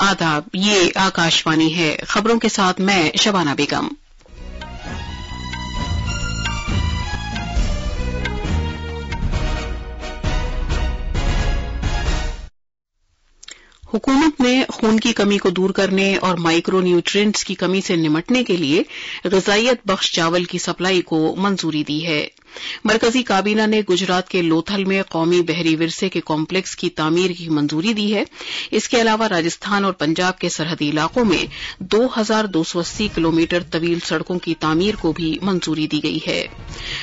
आदाब, ये आकाशवाणी है। खबरों के साथ मैं शबाना बेगम। हुकूमत ने खून की कमी को दूर करने और माइक्रो न्यूट्रिएंट्स की कमी से निपटने के लिए ग़िज़ाइयत बख्श चावल की सप्लाई को मंजूरी दी है। मरकजी काबीना ने गुजरात के लोथल में कौमी बहरी विरसे के कॉम्प्लेक्स की तामीर की मंजूरी दी है। इसके अलावा राजस्थान और पंजाब के सरहदी इलाकों में 2280 किलोमीटर तवील सड़कों की तामीर को भी मंजूरी दी गई है।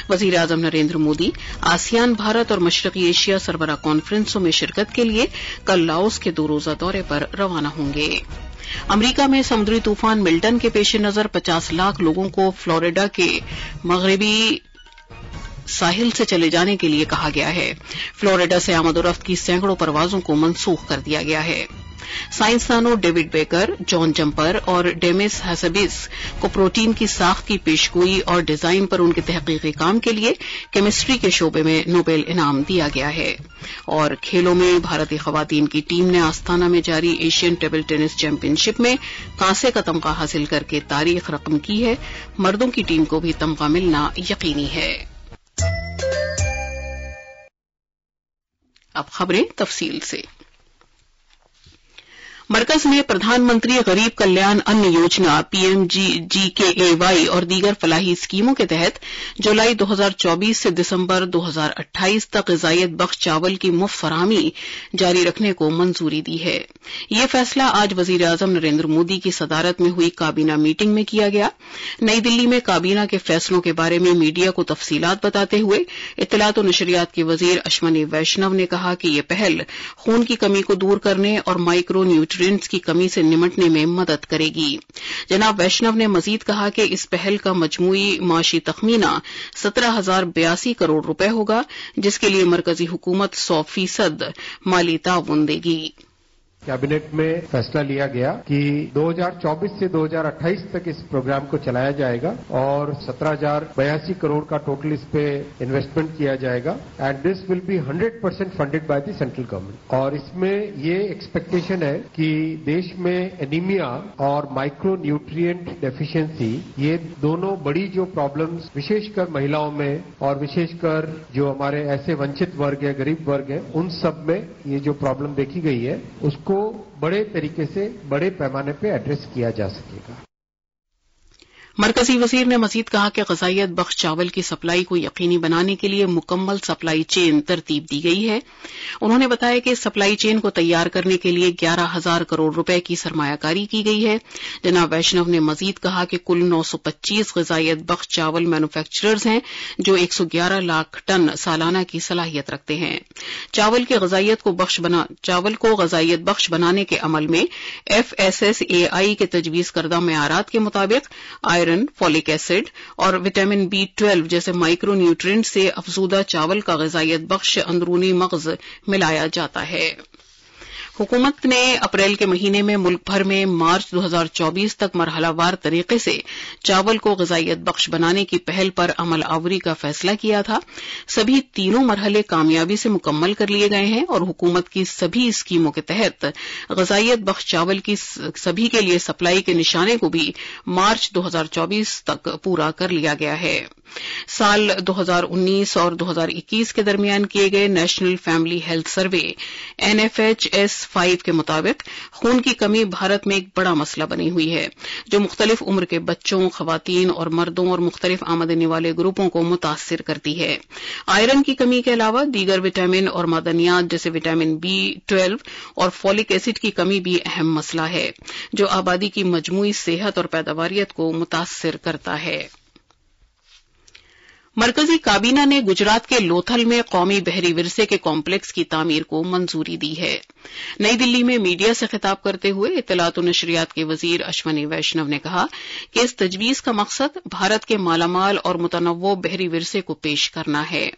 वज़ीर आज़म नरेंद्र मोदी आसियान भारत और मशरकी एशिया सरबराह कॉन्फ्रेंसों में शिरकत के लिए कल लाओस के 2 रोज़ा दौरे पर रवाना होंगे। अमरीका में समुद्री तूफान मिल्टन के पेश नज़र 50 लाख लोगों को फ्लोरिडा के मगरबी साहिल से चले जाने के लिए कहा गया है। फ्लोरिडा से आमदोरफ्त की सैकड़ों परवाजों को मनसूख कर दिया गया है। साइंसदानों डेविड बेकर, जॉन जंपर और डेमिस हैसबिस को प्रोटीन की साख्त की पेशगोई और डिजाइन पर उनके तहकीकी काम के लिए केमिस्ट्री के शोबे में नोबेल इनाम दिया गया है। और खेलों में भारतीय खवातीन की टीम ने आस्ताना में जारी एशियन टेबल टेनिस चैंपियनशिप में कांसे का तमगा हासिल करके तारीख रकम की है। मर्दों की टीम को भी तमगा मिलना यकीनी है। अब खबरें तफसील से। मरकज ने प्रधानमंत्री गरीब कल्याण अन्न योजना PMGKAY और दीगर फलाही स्कीमों के तहत जुलाई 2024 से दिसंबर 2028 तक ग़िज़ाइयत बख्श चावल की मुफ्त फराहमी जारी रखने को मंजूरी दी है। यह फैसला आज वज़ीर आज़म नरेंद्र मोदी की सदारत में हुई काबीना मीटिंग में किया गया। नई दिल्ली में काबीना के फैसलों के बारे में मीडिया को तफसीलात बताते हुए इत्तलात और नशरियात के वज़ीर अश्वनी वैष्णव ने कहा कि यह पहल खून की कमी को दूर करने और माइक्रो न्यूट्रिएंट्स की कमी से निपटने में मदद करेगी। जनाब वैष्णव ने मजीद कहा कि इस पहल का मजमूई माशी तखमीना 17,082 करोड़ रुपए होगा, जिसके लिए मरकजी हुकूमत 100% माली ताउन देगी। कैबिनेट में फैसला लिया गया कि 2024 से 2028 तक इस प्रोग्राम को चलाया जाएगा और 17,082 करोड़ का टोटल इस पे इन्वेस्टमेंट किया जाएगा and this will be 100% funded by the central government. और इसमें ये एक्सपेक्टेशन है कि देश में एनीमिया और माइक्रो न्यूट्रिएंट डेफिशिएंसी, ये दोनों बड़ी जो प्रॉब्लम्स विशेषकर महिलाओं में और विशेषकर जो हमारे ऐसे वंचित वर्ग है, गरीब वर्ग है, उन सब में ये जो प्रॉब्लम देखी गई है उसको बड़े तरीके से बड़े पैमाने पे एड्रेस किया जा सकेगा। मरकजी वजीर ने मजीद कहा कि ग़िज़ाइयत बख्श चावल की सप्लाई को यकीनी बनाने के लिए मुकम्मल सप्लाई चेन तरतीब दी गई है। उन्होंने बताया कि सप्लाई चेन को तैयार करने के लिए 11,000 करोड़ रुपए की सरमायाकारी की गई है। जनाब वैष्णव ने मजीद कहा कि कुल 925 ग़िज़ाइयत बख्श चावल मैन्युफैक्चरर्स हैं जो 111 लाख टन सालाना की सलाहियत रखते हैं। चावल को ग़िज़ाइयत बख्श बनाने के अमल में FSSAI के तजवीज़ करदा मेआरात के मुताबिक आयरन, फॉलिक एसिड और विटामिन B12 जैसे माइक्रो न्यूट्रिएंट से अफजूदा चावल का ग़िज़ाइयत बख्श अंदरूनी मग़ज़ मिलाया जाता है। हुकूमत ने अप्रैल के महीने में मुल्क भर में मार्च 2024 तक मरहलावार तरीके से चावल को ग़िज़ाइयत बख्श बनाने की पहल पर अमल आवरी का फैसला किया था। सभी तीनों मरहले कामयाबी से मुकम्मल कर लिए गए हैं और हुकूमत की सभी स्कीमों के तहत ग़िज़ाइयत बख्श चावल की सभी के लिए सप्लाई के निशाने को भी मार्च 2024 तक पूरा कर लिया गया है। साल 2019 और 2021 के दरमियान किए गए national family health survey NFHS-5 के मुताबिक खून की कमी भारत में एक बड़ा मसला बनी हुई है, जो मुख्तलिफ उम्र के बच्चों, खवातीन और मर्दों और मुख्तलिफ आमदनी वाले ग्रुपों को मुतासिर करती है। आयरन की कमी के अलावा दीगर विटामिन और मादनियात जैसे विटामिन B12 और फॉलिक एसिड की कमी भी अहम मसला है, जो आबादी की मजमूई सेहत और पैदावारियत को मुतासिर करता है। मरकजी काबीना ने गुजरात के लोथल में कौमी बहरी विरसे के कॉम्प्लेक्स की तामीर को मंजूरी दी है। नई दिल्ली में मीडिया से खिताब करते हुए इत्तलात और नशरियात के वजीर अश्वनी वैष्णव ने कहा कि इस तजवीज़ का मकसद भारत के मालामाल और मुतनव्वो बहरी विरसे को पेश करना है।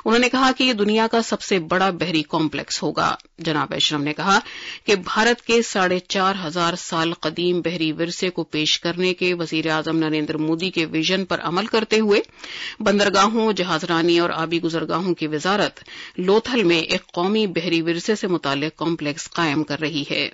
उन्होंने कहा कि यह दुनिया का सबसे बड़ा बहरी कॉम्प्लेक्स होगा। जनाब वैष्णव ने कहा कि भारत के 4,500 साल कदीम बहरी विरसे को पेश करने के वजीर आज़म नरेंद्र मोदी के विजन पर अमल करते हुए बंदरगाहों, जहाजरानी और आबी गुजरगाहों की वजारत लोथल में एक कौमी बहरी विरसे से मुताल्लिक کمپلیکس قائم کر رہی ہے۔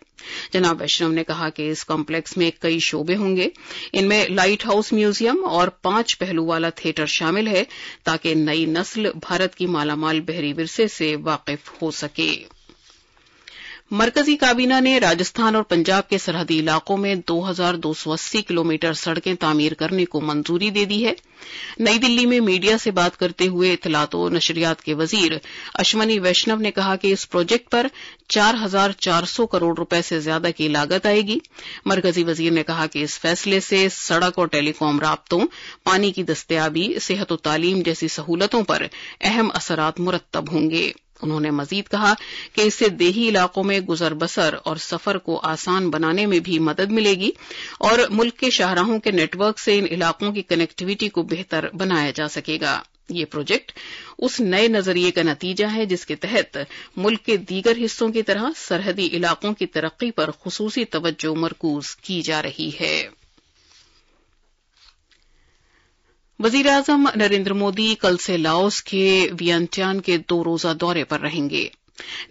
جناب ویشنو نے کہا کہ اس کمپلیکس میں کئی شعبے ہوں گے، ان میں لائٹ ہاؤس میوزیم اور 5 پہلو والا تھیٹر شامل ہے تاکہ نئی نسل بھارت کی مالا مال بحری ورثے سے واقف ہو سکے۔ مرکزی کابینہ نے راجستھان اور پنجاب کے سرحدی علاقوں میں 2280 کلومیٹر سڑکیں تعمیر کرنے کو منظوری دے دی ہے۔ نئی دلی میں میڈیا سے بات کرتے ہوئے اطلاعات و نشریات کے وزیر اشونی ویشنو نے کہا کہ اس پروجیکٹ پر 4400 کروڑ روپے سے زیادہ کی لاگت آئے گی۔ مرکزی وزیر نے کہا کہ اس فیصلے سے سڑک اور ٹیلی کام رابطوں، پانی کی دستیابی، صحت و تعلیم جیسی سہولتوں پر اہم اثرات مرتب ہوں گے۔ انہوں نے مزید کہا کہ اس سے دیہی علاقوں میں گزر بسر اور سفر کو آسان بنانے میں بھی مدد ملے گی اور ملک کے شاہراہوں کے نیٹ ورک سے ان علاقوں کی کنیکٹیویٹی کو بہتر بنایا جا سکے گا۔ یہ پروجیکٹ اس نئے نظریے کا نتیجہ ہے جس کے تحت ملک کے دیگر حصوں کی طرح سرحدی علاقوں کی ترقی پر خصوصی توجہ مرکوز کی جا رہی ہے۔ وزیر اعظم نریندر مودی کل سے لاؤس کے وینٹیان کے 2 روزہ دورے پر رہیں گے۔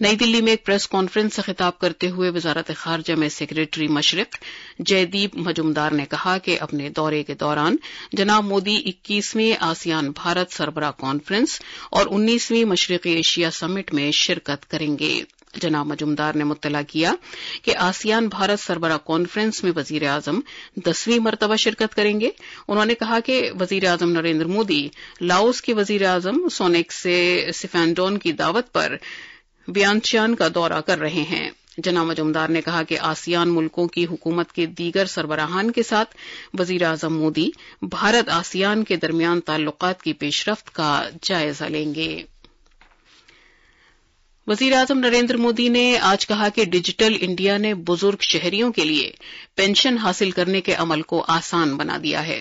نئی دلی میں ایک پریس کانفرنس سے خطاب کرتے ہوئے وزارت خارجہ میں سیکریٹری مشرق جے دیپ مجمدار نے کہا کہ اپنے دورے کے دوران جناب مودی 21ویں آسیان بھارت سربراہ کانفرنس اور 19ویں مشرقی ایشیا سمٹ میں شرکت کریں گے۔ جناب مجمدار نے مطلع کیا کہ آسیان بھارت سربراہ کانفرنس میں وزیر اعظم 10ویں مرتبہ شرکت کریں گے۔ انہوں نے کہا کہ وزیر اعظم نریندر مودی لاؤس کے وزیر اعظم سونیک سیفینڈون کی دعوت پر وینٹیان کا دورہ کر رہے ہیں۔ جناب مجمدار نے کہا کہ آسیان ملکوں کی حکومت کے دیگر سربراہان کے ساتھ وزیر اعظم مودی بھارت آسیان کے درمیان تعلقات کی پیش رفت کا جائزہ لیں گے۔ وزیر اعظم نریندر مودی نے آج کہا کہ ڈیجیٹل انڈیا نے بزرگ شہریوں کے لیے پینشن حاصل کرنے کے عمل کو آسان بنا دیا ہے۔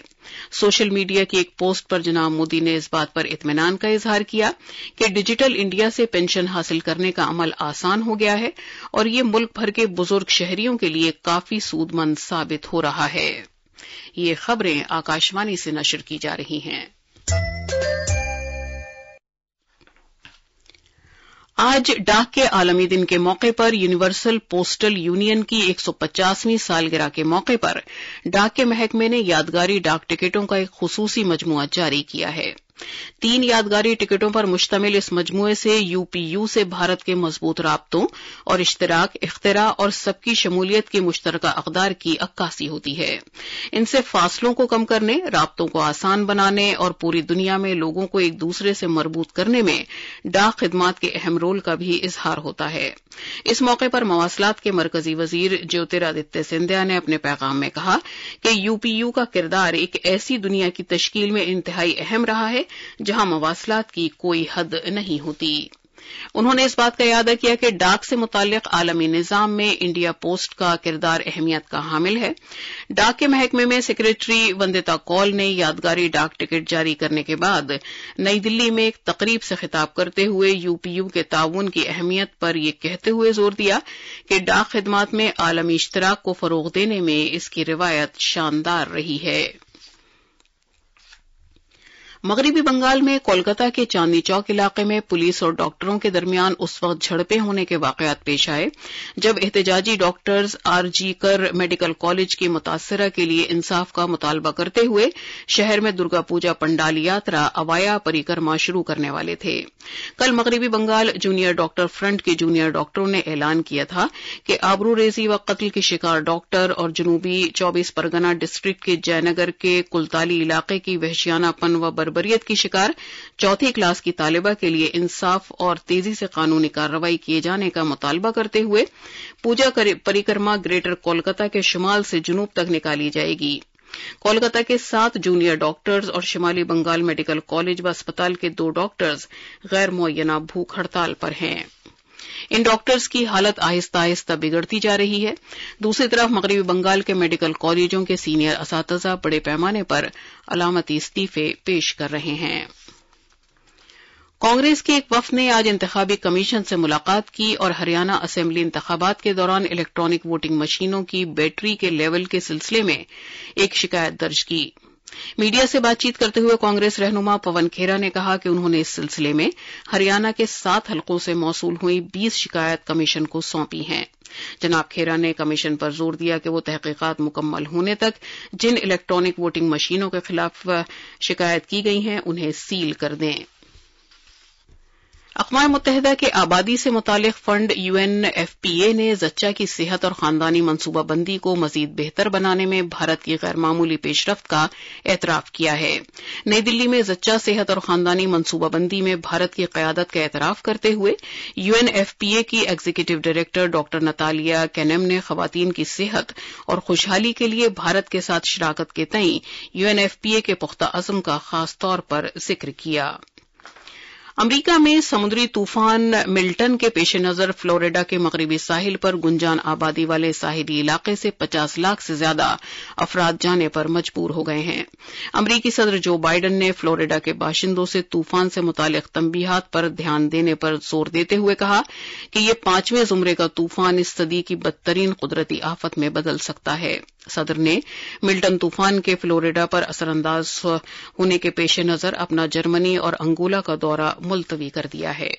سوشل میڈیا کی ایک پوسٹ پر جناب مودی نے اس بات پر اطمینان کا اظہار کیا کہ ڈیجیٹل انڈیا سے پینشن حاصل کرنے کا عمل آسان ہو گیا ہے اور یہ ملک بھر کے بزرگ شہریوں کے لیے کافی سود مند ثابت ہو رہا ہے۔ یہ خبریں آکاشوانی سے نشر کی جا رہی ہیں۔ آج ڈاک کے عالمی دن کے موقع پر یونیورسل پوسٹل یونین کی 150ویں سالگرہ کے موقع پر ڈاک کے محکمے نے یادگاری ڈاک ٹکٹوں کا ایک خصوصی مجموعہ جاری کیا ہے۔ 3 یادگاری ٹکٹوں پر مشتمل اس مجموعے سے UPU سے بھارت کے مضبوط رابطوں اور اشتراک، اختراع اور سب کی شمولیت کی مشترکہ اقدار کی عکاسی ہوتی ہے۔ ان سے فاصلوں کو کم کرنے، رابطوں کو آسان بنانے اور پوری دنیا میں لوگوں کو ایک دوسرے سے مربوط کرنے میں ڈاک خدمات کے اہم رول کا بھی اظہار ہوتا ہے۔ اس موقع پر مواصلات کے مرکزی وزیر جیوترادتیہ سندھیا نے اپنے پیغام میں کہا کہ UPU کا کردار ایک ایسی دنیا کی تشکیل میں انتہائی اہم رہا ہے جہاں مواصلات کی کوئی حد نہیں ہوتی۔ انہوں نے اس بات کا اعادہ کیا کہ ڈاک سے متعلق عالمی نظام میں انڈیا پوسٹ کا کردار اہمیت کا حامل ہے۔ ڈاک کے محکمے میں سیکریٹری وندتا کول نے یادگاری ڈاک ٹکٹ جاری کرنے کے بعد نئی دلی میں ایک تقریب سے خطاب کرتے ہوئے UPU کے تعاون کی اہمیت پر یہ کہتے ہوئے زور دیا کہ ڈاک خدمات میں عالمی اشتراک کو فروغ دینے میں اس کی روایت شاندار رہی ہے۔ مغربی بنگال میں کولکتہ کے چاندنی چوک علاقے میں پولیس اور ڈاکٹروں کے درمیان اس وقت جھڑپیں ہونے کے واقعات پیش آئے جب احتجاجی ڈاکٹرز RG کر میڈیکل کالج کی متاثرہ کے لیے انصاف کا مطالبہ کرتے ہوئے شہر میں درگا پوجا پنڈال یاترا اوایا پریکرما شروع کرنے والے تھے۔ کل مغربی بنگال جونیئر ڈاکٹر فرنٹ کے جونیئر ڈاکٹروں نے اعلان کیا تھا کہ آبروریزی و قتل کے شکار ڈاکٹر اور جنوبی 24 پرگنہ ڈسٹرکٹ کے جے نگر کے کلتالی علاقے کی وحشیانہ پن و بربریت کی شکار 4 کلاس کی طالبہ کے لیے انصاف اور تیزی سے قانونی کارروائی کیے جانے کا مطالبہ کرتے ہوئے پوجا پریکرما گریٹر کولکتہ کے شمال سے جنوب تک نکالی جائے گی۔ کولکتہ کے 7 جونیئر ڈاکٹرز اور شمالی بنگال میڈیکل کالج و اسپتال کے 2 ڈاکٹرز غیر معینہ بھوک ہڑتال پر ہیں۔ ان ڈاکٹرز کی حالت آہستہ آہستہ بگڑتی جا رہی ہے۔ دوسری طرف مغربی بنگال کے میڈیکل کالجوں کے سینئر اساتذہ بڑے پیمانے پر علامتی استعفے پیش کر رہے ہیں۔ کانگریس کے ایک وفد نے آج انتخابی کمیشن سے ملاقات کی اور ہریانہ اسمبلی انتخابات کے دوران الیکٹرانک ووٹنگ مشینوں کی بیٹری کے لیول کے سلسلے میں ایک شکایت درج کی۔ मीडिया से बातचीत करते हुए कांग्रेस रहनुमा पवन खेरा ने कहा कि उन्होंने इस सिलसिले में हरियाणा के 7 हलकों से मौसूल हुई 20 शिकायत कमीशन को सौंपी हैं। जनाब खेरा ने कमीशन पर जोर दिया कि वो तहकीकात मुकम्मल होने तक जिन इलेक्ट्रॉनिक वोटिंग मशीनों के खिलाफ शिकायत की गई हैं उन्हें सील कर दें। अक़वाम मुत्तहिदा के आबादी से मुतालिक फंड UNFPA ने ज़च्चा की सेहत और खानदानी मनसूबाबंदी को मजीद बेहतर बनाने में भारत की गैर मामूली पेशरफ्त का एतराफ़ किया है। नई दिल्ली में ज़च्चा सेहत और खानदानी मनसूबाबंदी में भारत की क़यादत का एतराफ़ करते हुए UNFPA की एग्जीक्यूटिव डायरेक्टर डॉक्टर नतालिया कैनेम ने ख़वातीन की सेहत और खुशहाली के लिए भारत के साथ शराकत के तईं UNFPA के पुख्ता अज़्म का खास तौर पर जिक्र किया। अमरीका में समुद्री तूफान मिल्टन के पेश नज़र फ्लोरिडा के मगरबी साहिल पर गुंजान आबादी वाले साहिली इलाके से 50 लाख से ज्यादा अफराद जाने पर मजबूर हो गए हैं। अमरीकी सदर जो बाइडन ने फ्लोरिडा के बाशिंदों से तूफान से मुतालिक तंबीहात पर ध्यान देने पर जोर देते हुए कहा कि ये 5वें ज़ुमरे का तूफान इस सदी की बदतरीन कुदरती आफत में बदल सकता है। सदर ने मिल्टन तूफान के फ्लोरिडा पर असरअंदाज होने के पेश नज़र अपना जर्मनी और अंगोला का दौरा मुलतवी कर दिया है।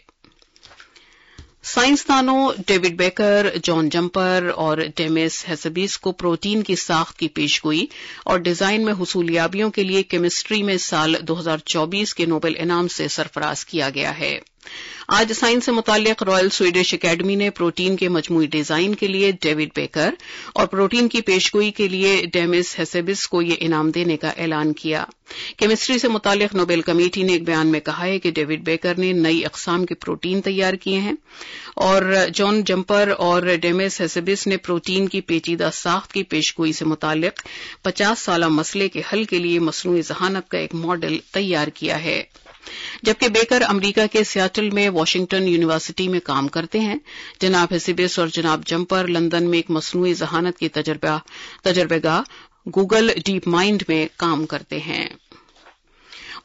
साइंसदानों डेविड बेकर, जॉन जंपर और डेमिस हेसेबिस को प्रोटीन की साख्त की पेशगोई और डिजाइन में हुसूलियाबियों के लिए केमिस्ट्री में साल 2024 के नोबेल इनाम से सरफराज किया गया है। आज साइंस से मुताल्लिक रॉयल स्वीडिश अकेडमी ने प्रोटीन के मजमूई डिजाइन के लिए डेविड बेकर और प्रोटीन की पेशगोई के लिए डेमिस हेसेबिस को ये इनाम देने का ऐलान किया। केमिस्ट्री से मुताल्लिक नोबेल कमेटी ने एक बयान में कहा है कि डेविड बेकर ने नई अक़साम के प्रोटीन तैयार किए हैं और जॉन जंपर और डेमिस हेसेबिस ने प्रोटीन की पेचीदा साख्त की पेशगोई से मुताल्लिक 50 साला मसले के हल के लिए मसनूई ज़हानत का एक मॉडल तैयार किया है। जबकि बेकर अमरीका के सियाटल में वाशिंगटन यूनिवर्सिटी में काम करते हैं। जनाब हेसेबिस और जनाब जंपर लंदन में एक मसनूई ज़हानत की तजर्बेगाह गूगल डीप माइंड में काम करते हैं।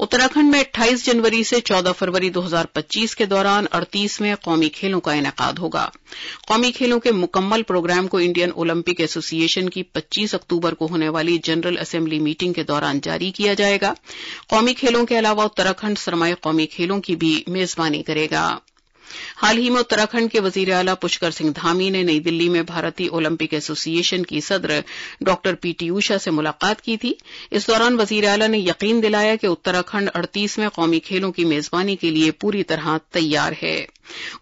उत्तराखंड में 28 जनवरी से 14 फरवरी 2025 के दौरान 38वें कौमी खेलों का इनेकाद होगा। कौमी खेलों के मुकम्मल प्रोग्राम को इंडियन ओलंपिक एसोसिएशन की 25 अक्टूबर को होने वाली जनरल असेंबली मीटिंग के दौरान जारी किया जाएगा। कौमी खेलों के अलावा उत्तराखंड सरमाए कौमी खेलों की भी मेजबानी करेगा। हाल ही में उत्तराखंड के वजीर आला पुष्कर सिंह धामी ने नई दिल्ली में भारतीय ओलंपिक एसोसिएशन की सदर डॉक्टर पीटी उषा से मुलाकात की थी। इस दौरान वजीर आला ने यकीन दिलाया कि उत्तराखंड 38वें कौमी खेलों की मेजबानी के लिए पूरी तरह तैयार है।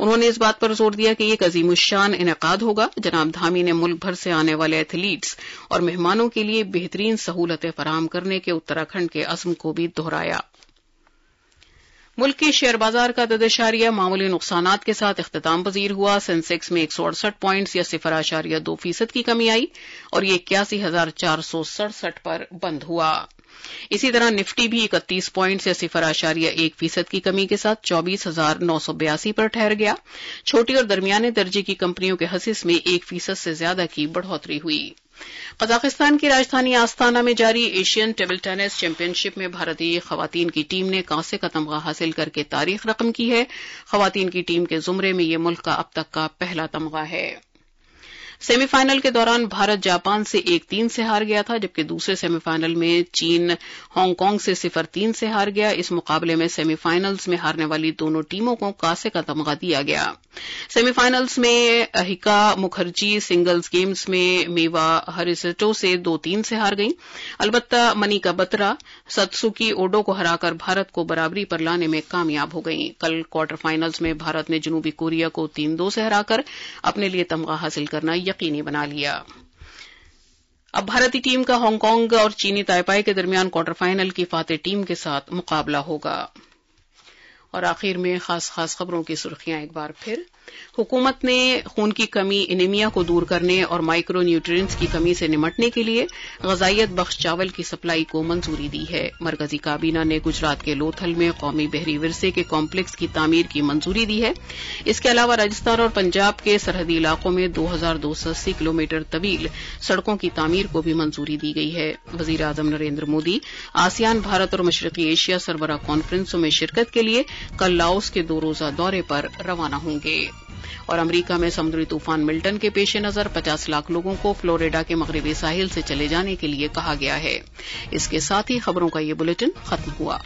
उन्होंने इस बात पर जोर दिया कि एक अजीमुश्शान इनेकाद होगा। जनाब धामी ने मुल्क भर से आने वाले एथलीट्स और मेहमानों के लिए बेहतरीन सहूलतें फराहम करने के उत्तराखंड के अज़्म को भी दोहराया। मुल्क के शेयर बाजार का ददशारिया मामूली नुकसानात के साथ इख्तिताम पजीर हुआ। सेंसेक्स में 168 पॉइंट्स या 0.2% की कमी आई और ये 81,467 पर बंद हुआ। इसी तरह निफ्टी भी 31 पॉइंट्स या 0.1% की कमी के साथ 24,982 पर ठहर गया। छोटी और दरमियाने दर्जे की कंपनियों के हसिस में 1% से ज्यादा की बढ़ोतरी हुई। कजाकिस्तान की राजधानी आस्ताना में जारी एशियन टेबल टेनिस चैंपियनशिप में भारतीय खवातीन की टीम ने कांसे का तमगा हासिल करके तारीख रकम की है। खवातीन की टीम के जुमरे में यह मुल्क का अब तक का पहला तमगा है। सेमीफाइनल के दौरान भारत जापान से 1-3 से हार गया था, जबकि दूसरे सेमीफाइनल में चीन हांगकांग से 0-3 से हार गया। इस मुकाबले में सेमीफाइनल्स में हारने वाली दोनों टीमों को कांसे का तमगा दिया गया। सेमीफाइनल्स में अहिका मुखर्जी सिंगल्स गेम्स में मेवा हरिसेटो से 2-3 से हार गईं। अलबत्ता मनिका बत्रा सत्सुकी ओडो को हराकर भारत को बराबरी पर लाने में कामयाब हो गईं। कल क्वार्टर फाइनल्स में भारत ने जनूबी कोरिया को 3-2 से हराकर अपने लिए तमगा हासिल करना यकीनी बना लिया। अब भारतीय टीम का हांगकांग और चीनी ताइपाई के दरमियान क्वार्टर फाइनल की फातेह टीम के साथ मुकाबला होगा। और आखिर में खास खबरों की सुर्खियां एक बार फिर। हुकूमत ने खून की कमी एनीमिया को दूर करने और माइक्रो न्यूट्रिएंट्स की कमी से निमटने के लिए ग़ज़ाइयत बख्श चावल की सप्लाई को मंजूरी दी है। मरकजी काबीना ने गुजरात के लोथल में कौमी बहरी विरसे के कॉम्प्लेक्स की तामीर की मंजूरी दी है। इसके अलावा राजस्थान और पंजाब के सरहदी इलाकों में 2280 किलोमीटर तवील सड़कों की तामीर को भी मंजूरी दी गई है। वज़ीर आज़म नरेंद्र मोदी आसियान भारत और मशरक़ी एशिया सरबराह कॉन्फ्रेंसों में शिरकत के लिए कल लाओस के 2 रोज़ा दौरे पर रवाना होंगे। اور امریکہ میں سمندری طوفان ملٹن کے پیش نظر 50 لاکھ لوگوں کو فلوریڈا کے مغربی ساحل سے چلے جانے کے لیے کہا گیا ہے۔ اس کے ساتھ ہی خبروں کا یہ بلیٹن ختم ہوا۔